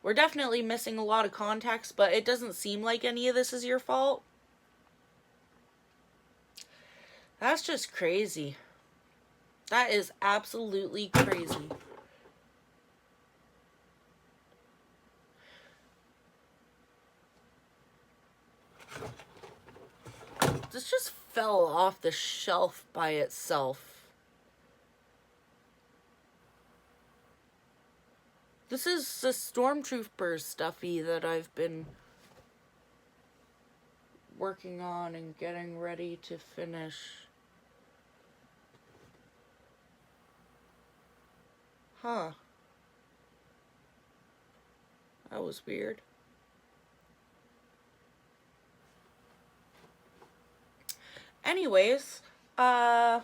We're definitely missing a lot of context, but it doesn't seem like any of this is your fault. That's just crazy. That is absolutely crazy. This just fell off the shelf by itself. This is the Stormtrooper stuffy that I've been working on and getting ready to finish. Huh. That was weird. Anyways, wow.